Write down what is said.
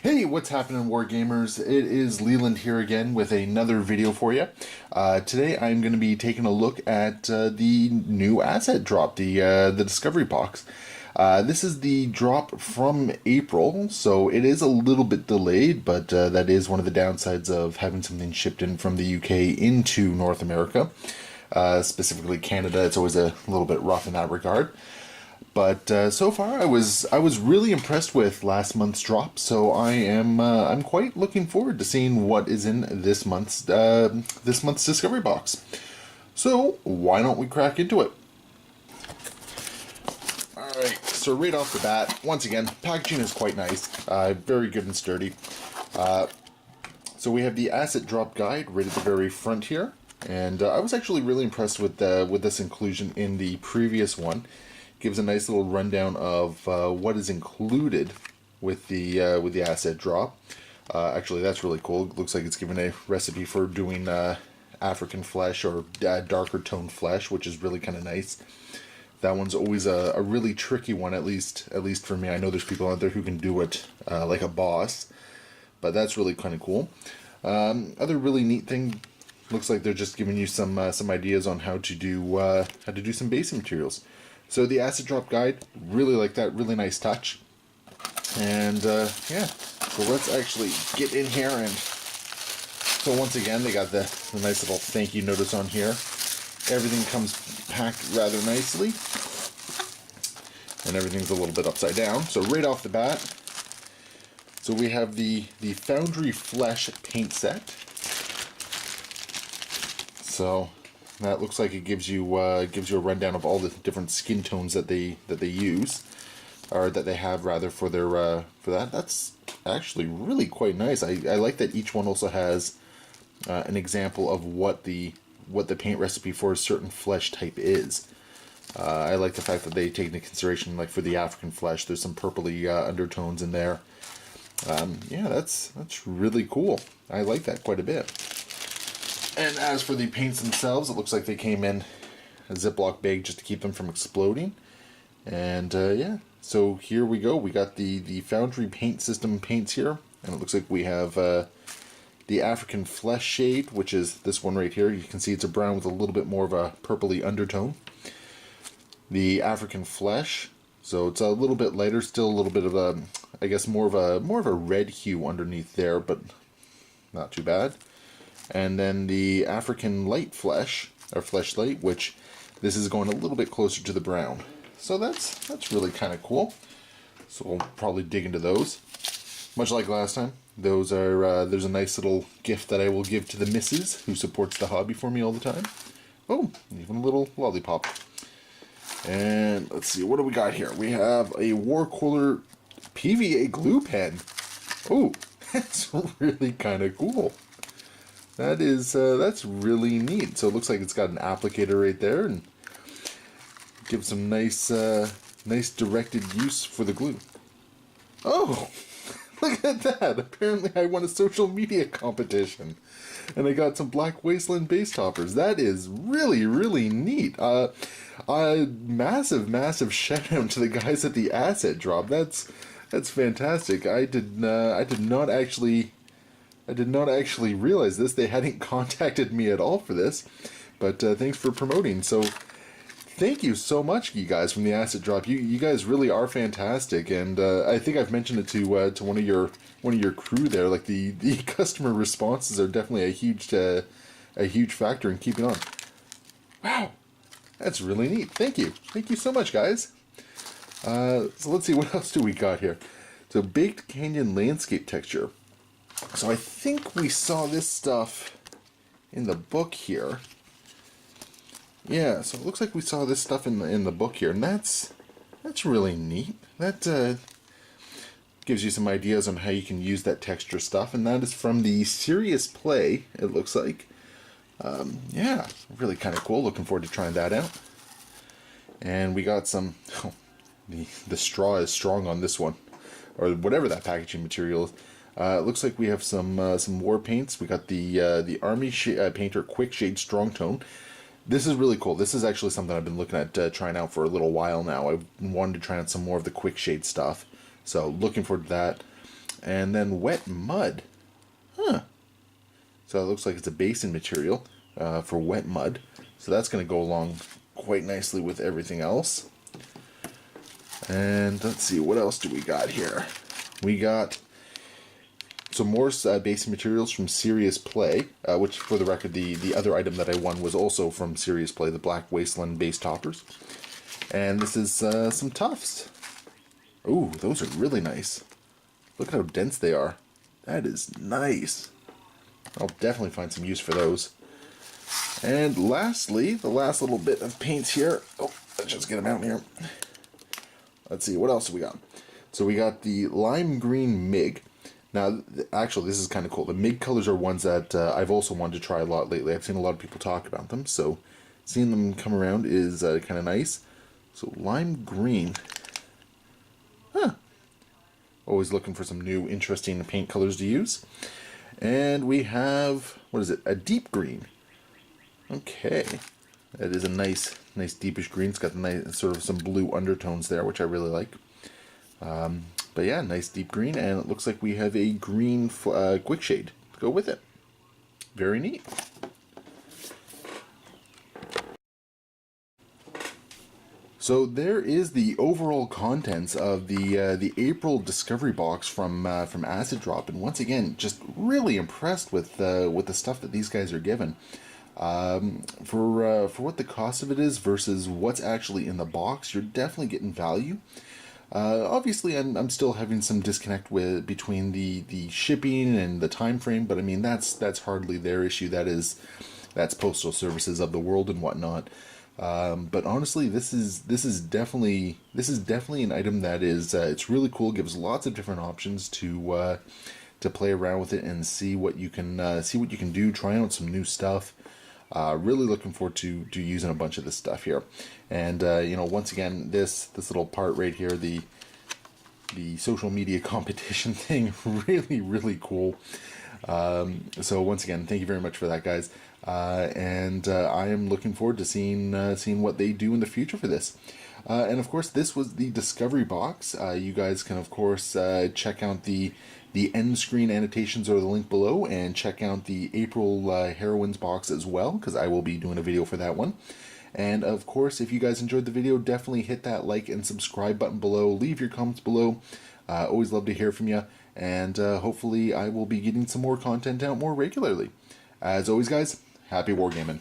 Hey, what's happening, Wargamers? It is Leland here again with another video for you. Today I'm going to be taking a look at the new asset drop, the Discovery Box. This is the drop from April, so it is a little bit delayed, but that is one of the downsides of having something shipped in from the UK into North America. Specifically Canada, it's always a little bit rough in that regard. But so far, I was really impressed with last month's drop. So I'm quite looking forward to seeing what is in this month's Discovery Box. So why don't we crack into it? All right. So right off the bat, once again, packaging is quite nice, very good and sturdy. So we have the asset drop guide right at the very front here, and I was actually really impressed with this inclusion in the previous one. Gives a nice little rundown of what is included with the asset drop. Actually, that's really cool. It looks like it's given a recipe for doing African flesh or darker toned flesh, which is really kind of nice. That one's always a really tricky one, at least for me. I know there's people out there who can do it like a boss, but that's really kind of cool. Other really neat thing, looks like they're just giving you some ideas on how to do some basing materials. So the acid drop guide, really like that, really nice touch. And yeah, so let's actually get in here. And so once again, they got the nice little thank you notice on here. Everything comes packed rather nicely, and everything's a little bit upside down. So right off the bat, so we have the Foundry Flesh paint set. So that looks like it gives you a rundown of all the different skin tones that they use, or that they have rather, for their for that. That's actually really quite nice. I like that each one also has an example of what the paint recipe for a certain flesh type is. I like the fact that they take into consideration, like for the African flesh, there's some purpley undertones in there. Yeah, that's really cool. I like that quite a bit. And as for the paints themselves, it looks like they came in a Ziploc bag just to keep them from exploding. And yeah, so here we go. We got the Foundry Paint System paints here. And it looks like we have the African Flesh shade, which is this one right here. You can see it's a brown with a little bit more of a purpley undertone. The African Flesh, so it's a little bit lighter, still a little bit of a, I guess more of a red hue underneath there, but not too bad. And then the African Light Flesh, or Flesh Light, which this is going a little bit closer to the brown. So that's really kind of cool. So we'll probably dig into those. Much like last time, those are there's a nice little gift that I will give to the missus who supports the hobby for me all the time. Oh, even a little lollipop. And let's see, what do we got here? We have a Warcoiler PVA glue pen. Oh, that's really kind of cool. That's really neat. So it looks like it's got an applicator right there, and gives some nice directed use for the glue. Oh, look at that! Apparently I won a social media competition, and I got some Black Wasteland base toppers. That is really, really neat. Massive shout out to the guys at the asset drop. That's fantastic. I did not actually realize this. They hadn't contacted me at all for this, but thanks for promoting. So thank you so much, you guys from the Asset Drop. You guys really are fantastic, and I think I've mentioned it to one of your crew there. Like the customer responses are definitely a huge factor in keeping on. Wow, that's really neat. Thank you so much, guys. So let's see, what else do we got here? So Baked Canyon landscape texture. So I think we saw this stuff in the book here. Yeah, so it looks like we saw this stuff in the book here, and that's really neat. That gives you some ideas on how you can use that texture stuff, and that is from the Serious Play, it looks like. Yeah, really kind of cool. Looking forward to trying that out. And we got some... Oh, the straw is strong on this one, or whatever that packaging material is. It looks like we have some war paints. We got the Army Painter Quick Shade Strong Tone. This is really cool. This is actually something I've been looking at trying out for a little while now. I wanted to try out some more of the Quick Shade stuff, so looking forward to that. And then wet mud. Huh. So it looks like it's a basin material for wet mud. So that's going to go along quite nicely with everything else. And let's see, what else do we got here? We got some more basin materials from Serious Play, which, for the record, the other item that I won was also from Serious Play, the Black Wasteland base toppers. And this is some tufts. Ooh, those are really nice. Look at how dense they are. That is nice. I'll definitely find some use for those. And lastly, the last little bit of paints here. Oh, let's just get them out here. Let's see, what else do we got? So we got the lime green MIG. Now, actually, this is kind of cool. The MIG colors are ones that I've also wanted to try a lot lately. I've seen a lot of people talk about them, so seeing them come around is kind of nice. So lime green. Huh. Always looking for some new, interesting paint colors to use. And we have, what is it? A deep green. Okay. That is a nice deepish green. It's got nice sort of some blue undertones there, which I really like. But yeah, nice deep green, and it looks like we have a green quick shade to go with it. Very neat. So there is the overall contents of the April Discovery Box from Acid Drop, and once again, just really impressed with the stuff that these guys are given. For what the cost of it is versus what's actually in the box, you're definitely getting value. Obviously, I'm still having some disconnect between the shipping and the time frame, but I mean that's hardly their issue. That's postal services of the world and whatnot. But honestly, this is definitely an item that is it's really cool. Gives lots of different options to play around with it and see what you can do. Try out some new stuff. Really looking forward to using a bunch of this stuff here. And once again, this little part right here, the social media competition thing, really cool. So once again, thank you very much for that, guys. And I am looking forward to seeing what they do in the future for this. And of course, this was the Discovery Box. You guys can of course check out the end screen annotations or the link below, and check out the April Heroines box as well, because I will be doing a video for that one. And of course, if you guys enjoyed the video, definitely hit that like and subscribe button below. Leave your comments below. Always love to hear from you. And hopefully I will be getting some more content out more regularly. As always, guys, happy wargaming.